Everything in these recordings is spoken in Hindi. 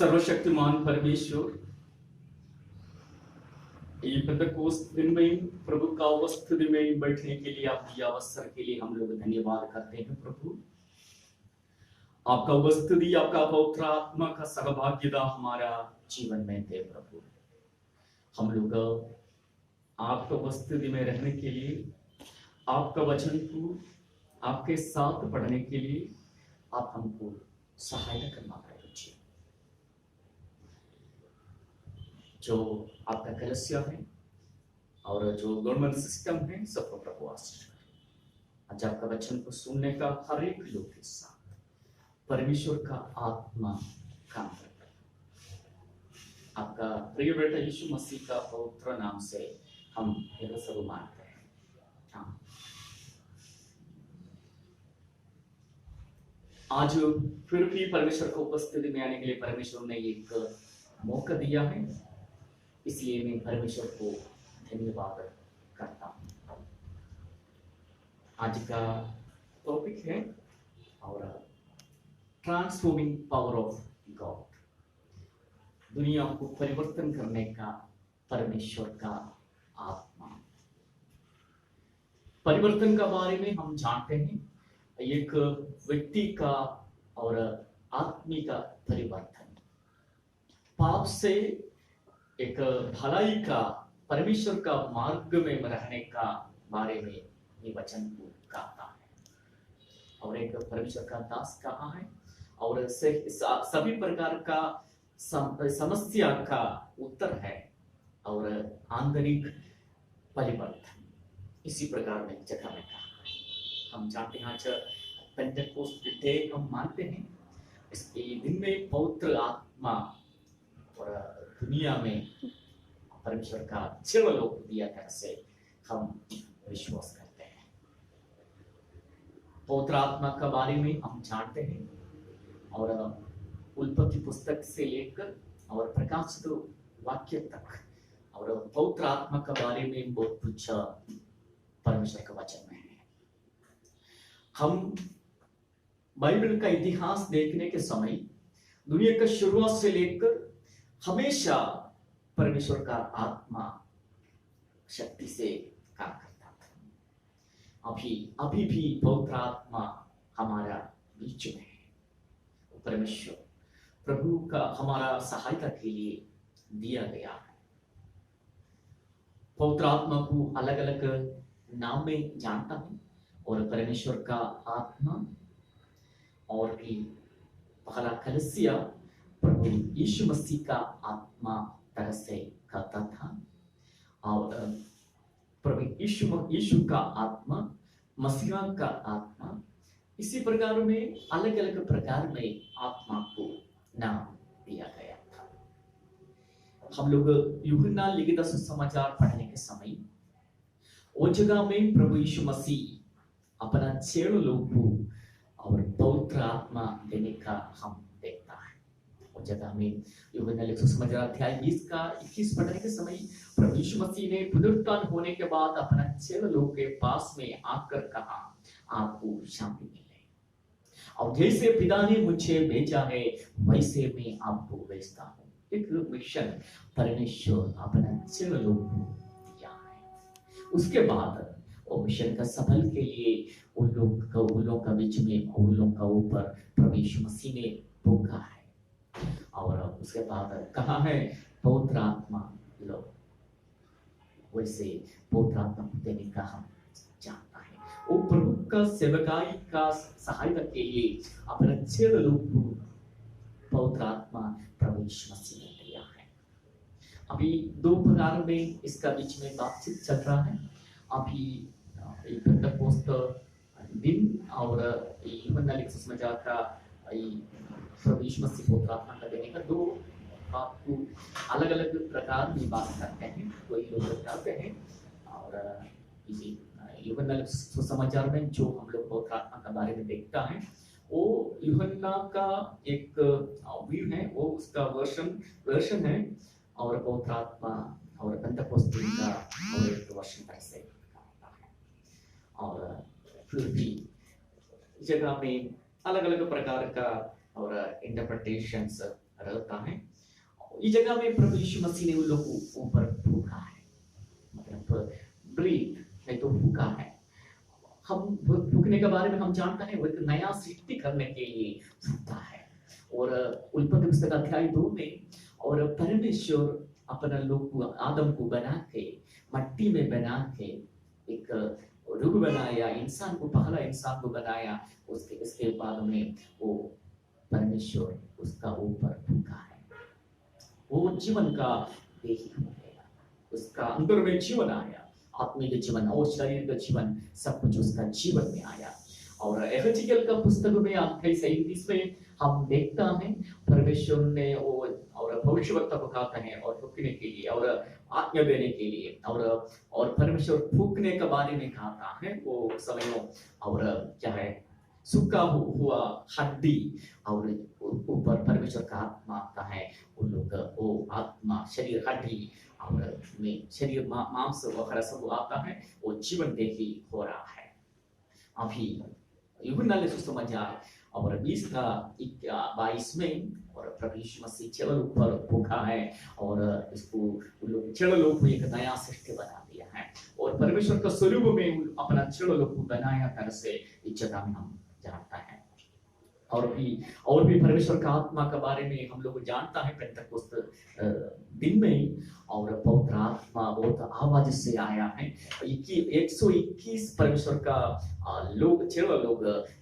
सर्वशक्तिमान परमेश्वर, ये पेंतकोस्त दिन में प्रभु का उपस्थिति में बैठने के लिए आप दिया अवसर के लिए हम लोग धन्यवाद करते हैं। प्रभु, आपका उपस्थिति, आपका पवित्र आत्मा का सहभागिता हमारा जीवन में दे। प्रभु, हम लोग आपका उपस्थिति में रहने के लिए, आपका वचन को आपके साथ पढ़ने के लिए आप हमको सहायता करना पड़ेगा। जो आपका कलिसिया है और जो गवर्नमेंट सिस्टम है, सबको प्रभु आशीष करें। आज आपका वचन को सुनने का हर एक लोग के साथ परमेश्वर का आत्मा काम करता है। आपका प्रिय बेटा यीशु मसीह का पवित्र नाम से हम यह सब मानते हैं। हाँ, आज फिर भी परमेश्वर को उपस्थिति में आने के लिए परमेश्वर ने एक मौका दिया है, इसलिए मैं परमेश्वर को धन्यवाद करता हूँ। आज का टॉपिक है और ट्रांसफॉर्मिंग पावर ऑफ गॉड, दुनिया को परिवर्तन करने का परमेश्वर का आत्मा। परिवर्तन का बारे में हम जानते हैं, एक व्यक्ति का और आत्मिक का परिवर्तन, पाप से एक भलाई का, परमेश्वर का मार्ग में रहने का बारे में ये वचन को कहता है। और एक परमेश्वर का दास कहा है और सभी प्रकार का समस्या का उत्तर है और आंतरिक परिवर्तन इसी प्रकार में जगह में कहा है। हम जानते हैं आज पेंटेकोस्ट डे हम मानते हैं, इसके दिन में पवित्र आत्मा और दुनिया में परमेश्वर का जीवन लोक दिया तरह से हम विश्वास करते हैं। पवित्र आत्मा के बारे में हम जानते हैं और उत्पत्ति पुस्तक से लेकर और प्रकाशित वाक्य तक और पवित्र आत्मा के बारे में बहुत कुछ परमेश्वर के वचन में है। हम बाइबल का इतिहास देखने के समय दुनिया का शुरुआत से लेकर हमेशा परमेश्वर का आत्मा शक्ति से काम करता था। अभी भी पवित्र आत्मा हमारा बीच में है। परमेश्वर प्रभु का हमारा सहायता के लिए दिया गया है। पवित्र आत्मा को अलग अलग नाम में जानता हूं और परमेश्वर का आत्मा और भी पहला कलिसिया प्रभु यीशु मसीह का आत्मा तरह से कहता था और प्रभु यीशु का आत्मा, मसीहा का आत्मा, इसी प्रकार में अलग अलग प्रकार में आत्मा को नाम दिया गया था। हम लोग यूहन्ना लिखित सुसमाचार पढ़ने के समय वो जगह में प्रभु यीशु मसीह अपना 6 लोगों को और पवित्र आत्मा देने का हम देखता है। वो जगह में यूहन्ना लिखित सुसमाचार अध्याय 20 का 21 पढ़ने के समय प्रभु यीशु मसीह ने पुनरुत्थान होने के बाद अपना 6 लोगों के पास में आकर कहा, आपको शांति मिले, और जैसे पिता ने मुझे भेजा है वैसे मैं आपको भेजता हूँ। एक मिशन परमेश्वर अपना 6 लोगों को दिया है। उसके बाद वो मिशन का सफल के लिए उन लोगों का बीच में, उन लोगों का ऊपर प्रभु यीशु मसीह ने भूखा है और उसके बाद कहा है पवित्र आत्मा लो, वैसे पवित्र आत्मा देने का हम जानता है। वो प्रभु का सेवकाई का सहायता के लिए अपने 6 लोगों को पवित्र आत्मा प्रभु यीशु मसीह ने दिया है। अभी 2 प्रकार में इसका बीच में बातचीत चल रहा है। अभी पेंटेकोस्त दिन और यूहन्ना लिखित सुसमाचार का प्रभु यीशु मसीह पवित्र आत्मा का देने का 2 बात को अलग अलग प्रकार में बात करते हैं। कोई लोग बताते हैं और इसी यूहन्ना लिखित सुसमाचार में जो हम लोग पवित्र आत्मा के बारे में देखता है, वो यूहन्ना का एक व्यू है, वो उसका वर्षन है और पवित्र आत्मा और पेंटेकोस्त दिन का और एक वर्षन ऐसे है। और फिर भी जगह में अलग अलग प्रकार का और इंटरप्रिटेशंस रहता है। इस जगह में प्रभु यीशु मसीह ने उन लोगों को ऊपर फूका है, मतलब ब्रीथ है तो फूका है। हम फूकने के बारे में हम जानते हैं, वो एक नया सृष्टि करने के लिए फूकता है। और उत्पत्ति पुस्तक अध्याय 2 में और परमेश्वर अपना लोग को आदम को बना के मट्टी में बना के एक रूप बनाया, इंसान को पहला इंसान को बनाया। इसके बाद में वो परमेश्वर उसका ऊपर फूका है, वो जीवन का देही हो गया, उसका अंदर में जीवन आया, आत्मिक जीवन और शरीर का जीवन सब कुछ उसका जीवन में आया। और एहेजिकेल का पुस्तक में अध्याय 37 में हम देखता हैं परमेश्वर ने और भविष्यवक्ता को कहता है और फूकने के लिए और आज्ञा देने के लिए और परमेश्वर फूकने के बारे में कहता है। वो समय और क्या है, सूखा हुआ हड्डी और ऊपर परमेश्वर का आत्मा आता है। उन लोग वो आत्मा शरीर हड्डी और में शरीर मांस वगैरह सब आता है, वो जीवन देही हो रहा है। अभी यूहन्ना ने सुसमाचार और 20 का 22 में और प्रभु यीशु मसीह चलो ऊपर भूखा है और इसको लोग चलो लोग को एक नया सृष्टि बना दिया है और परमेश्वर का स्वरूप में अपना चलो लोग को बनाया तरह से इस जगह में हम जानता है। और भी परमेश्वर का आत्मा के बारे में हम लोग जानता है पेंटेकोस्त दिन में और पवित्र आत्मा बहुत आवाज से आया है। 121 परमेश्वर का लोग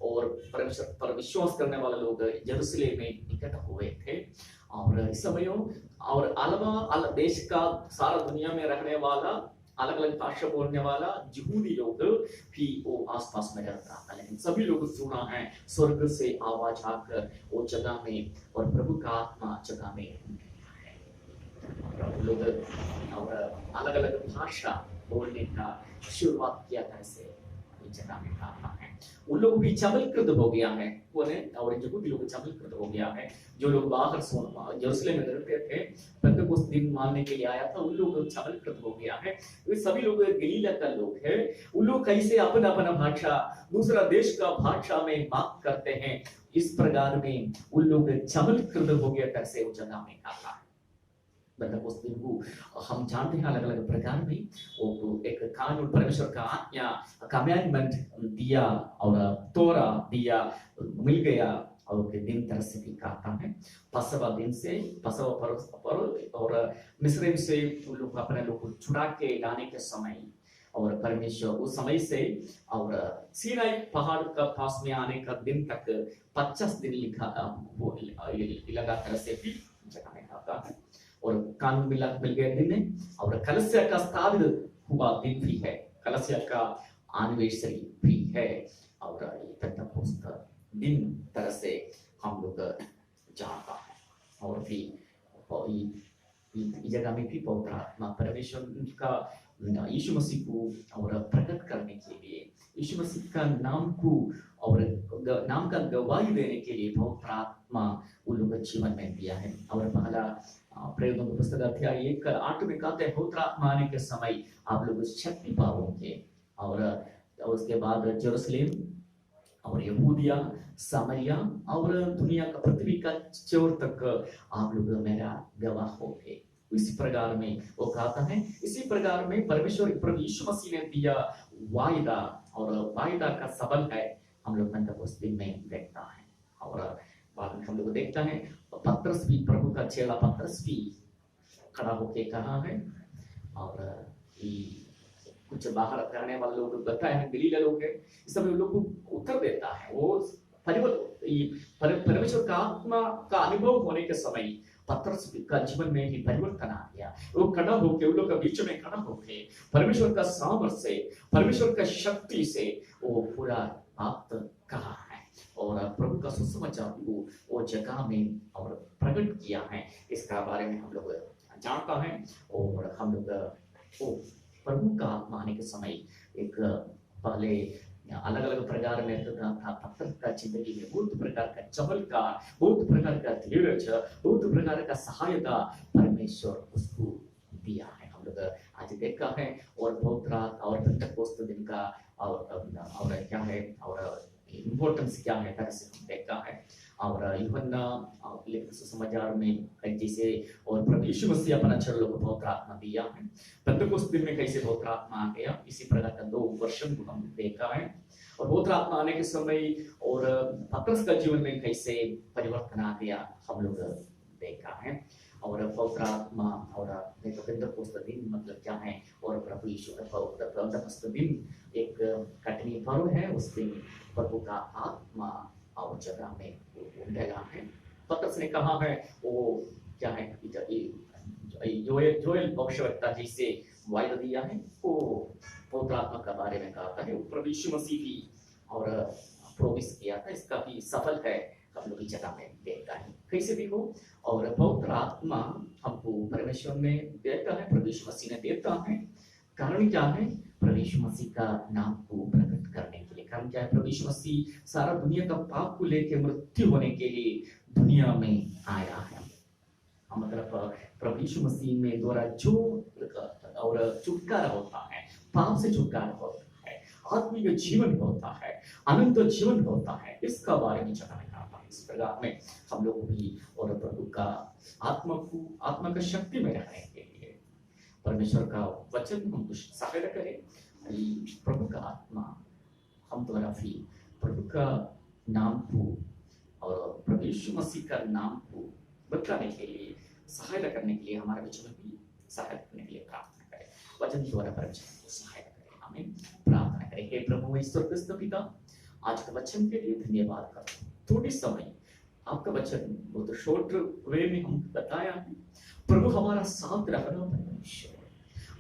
और परमेश्वर पर विश्वास करने वाले लोग यरूशलेम में इकट्ठा हुए थे। और इस समय और अलग देश का सारा दुनिया में रहने वाला अलग अलग भाषा बोलने वाला यहूदी लोग भी वो आसपास में रहता था, लेकिन सभी लोग सुना है स्वर्ग से आवाज आकर वो जगह में और प्रभु का आत्मा जगह में लोग और अलग अलग भाषा बोलने का शुरुआत किया था। ऐसे जगह में कहा है उन लोग भी चमत्कृत हो गया है, वो ने और यहूदी लोग चमत्कृत हो गया है। जो लोग बाहर यरूशलेम में रहते थे पेंटेकोस्त दिन मानने के लिए आया था, उन लोग चमत्कृत हो गया है। वे सभी लोग गलीला का लोग हैं। उन लोग कैसे अपना अपना भाषा दूसरा देश का भाषा में बात करते हैं, इस प्रकार में उन लोग चमत्कृत हो गया कैसे उस जगह में कहा है। पेंटेकोस्त दिन को हम जानते हैं अलग अलग प्रकार में वो एक कानून परमेश्वर का आज्ञा कमांडमेंट दिया और तोरा दिया मिल गया और के दिन तरह से भी कहता है। पसवा दिन से पसवा पर और मिस्र से उन लोग अपने लोग को छुड़ा के लाने के समय और परमेश्वर उस समय से और सीनाई पहाड़ का पास में आने का दिन तक 50 दिन लगा तरह से भी जगह में कहता है। और कानून मिल गया दिन है और कलसिया का स्थापित हुआ दिन भी है, कलसिया का एनिवर्सरी भी है और पेंटेकोस्त दिन तरह से हम लोग जानता है। और भी इस जगह में भी पवित्र आत्मा परमेश्वर का यीशु मसीह को और प्रकट करने के लिए यीशु मसीह का नाम को और नाम का गवाही देने के लिए पवित्र आत्मा उन लोगों के जीवन में दिया है। और पहला प्रेरितों की पुस्तक अध्याय 1:8 में कहते हैं पवित्र आत्मा आने के समय आप लोग शक्ति पाओगे और उसके बाद यरूशलेम और यहूदिया सामरिया और दुनिया का पृथ्वी का छोर तक आप लोग मेरा गवाह होंगे। इसी प्रकार में वो कहता है, इसी प्रकार में परमेश्वर प्रभु यीशु मसीह ने दिया वायदा और वायदा का सबल है हम लोग पेंटेकोस्त दिन में देखता है। और बाद में हम लोग देखता है पतरस भी प्रभु का चेला पतरस भी खड़ा होके कहा है और कुछ बाहर करने वाले लोग बताए हैं गलीला लोग हैं, इस समय लोग को उत्तर देता है। वो परमेश्वर का आत्मा का अनुभव होने के समय पतरस का जीवन में ही परिवर्तन आ गया। वो खड़ा होके उन लोग के बीच में खड़ा होके परमेश्वर का सामर्थ्य से परमेश्वर का शक्ति से वो पूरा बात कहा है और प्रभु का सुसमाचार को वो जगह में और प्रकट किया है। इसका बारे में हम लोग जानता है और हम लोग प्रभु का आत्मा आने के समय एक पहले अलग अलग प्रकार में था पत्थर का जिंदगी में बहुत प्रकार का चमत्कार, बहुत प्रकार का धीरज, बहुत प्रकार का सहायता परमेश्वर उसको दिया है। हम लोग आज देखा है और बहुत रात और पेंटेकोस्त दिन का और क्या है और इम्पोर्टेंस क्या है तरह से हम देखा है। और यूहन्ना लिखित सुसमाचार में जैसे और प्रभु यीशु मसीह अपना चेलों को पवित्र आत्मा दिया है, पेंतुकोस्त दिन में कैसे पवित्र आत्मा आ गया, इसी प्रकार का 2 वर्षन को हम देखा है। और पवित्र आत्मा आने के समय और पतरस का जीवन में कैसे परिवर्तन आ गया हम लोग देखा है। और पवित्र आत्मा और पेंतुकोस्त दिन मतलब क्या है, और प्रभु यीशु का पेंतुकोस्त दिन एक कठिन पर्व है, उस दिन प्रभु का आत्मा और जगह में उठेगा है। पतरस ने कहा है वो क्या है, जोएल भविष्यवक्ता जैसे वायदा दिया है, वो पवित्र आत्मा के बारे में कहा है, प्रभु यीशु मसीह भी और प्रोमिस किया था, इसका भी सफल है हम लोग की जगह में देखता है कैसे भी हो। और पवित्र आत्मा हमको परमेश्वर ने देता है, प्रभु यीशु मसीह ने देता है। कारण क्या है, प्रभु यीशु मसीह का नाम को प्रकट करने के लिए। कारण क्या है, प्रभु यीशु मसीह सारा दुनिया का पाप को लेकर मृत्यु होने के लिए दुनिया में आया है। मतलब प्रभु यीशु मसीह में द्वारा जो और छुटकारा होता है, पाप से छुटकारा होता है, आत्मिक जीवन होता है, अनंत जीवन होता है, इसका बारे में जगाना चाहता है। इस प्रकार में हम लोग भी और प्रभु का आत्मा का शक्ति में रहने के लिए परमेश्वर का वचन हम सहायता करें। प्रभु का आत्मा हम द्वारा भी प्रभु का नाम को और प्रभु यीशु मसीह का नाम को बताने के लिए, सहायता करने के लिए, हमारे वचन भी सहायता करने के लिए प्रार्थना करें। वचन द्वारा परमेश्वर को सहायता करें, हमें प्रार्थना करें। हे प्रभु ईश्वर कृष्ण पिता, आज के वचन के लिए धन्यवाद करता हूँ। थोड़ी समय आपका वचन बहुत शॉर्ट वे में हम बताया है। प्रभु हमारा साथ रखना परमेश्वर,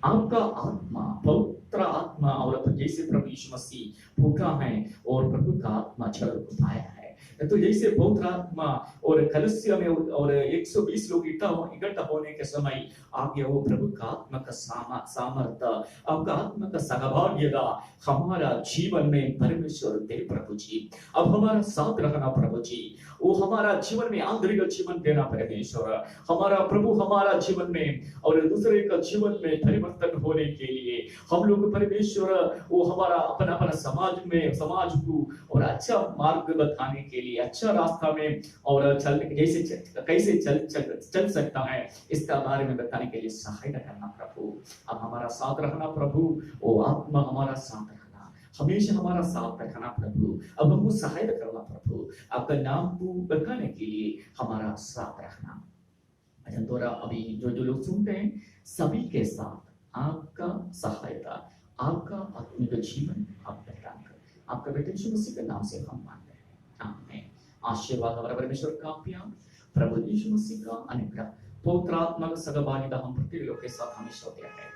आपका आत्मा पवित्र आत्मा और जैसे प्रभु यीशु मसीह भूखा है और प्रभु का आत्मा चल पाया है, तो जैसे पवित्र आत्मा और कलीसिया में और 120 लोग इकट्ठा होने के समय आगे वो प्रभु का आत्मा का सामर्थ्य, आपका आत्मा का सहभागिता हमारा जीवन में परमेश्वर दे प्रभु जी। अब हमारा साथ रखना प्रभु जी, वो हमारा जीवन में आंतरिक जीवन देना परमेश्वर, हमारा प्रभु हमारा जीवन में और दूसरे का जीवन में परिवर्तन होने के लिए हम लोग परमेश्वर वो हमारा अपना समाज को और अच्छा मार्ग बताने के लिए, अच्छा रास्ता में और चलने कैसे चल सकता है, इसका बारे में बताने के लिए सहायता करना प्रभु। अब हमारा साथ रखना प्रभु, वो आत्मा हमारा साथ रखना, हमेशा हमारा साथ रखना प्रभु। अब हमको सहायता करना प्रभु, आपका नाम को बताने के लिए हमारा साथ रखना। द्वारा अभी जो लोग सुनते हैं सभी के साथ आपका सहायता, आपका आत्मिक जीवन आप प्रदान कर, आपका बेटे यीशु मसीह के नाम से हम मांगते हैं, आमीन। आशीर्वाद हमारा परमेश्वर का प्यार, प्रभु यीशु मसीह का अनुग्रह, पवित्र आत्मा का सहभागिता हम प्रत्येक लोग के साथ हमेशा होते रहे।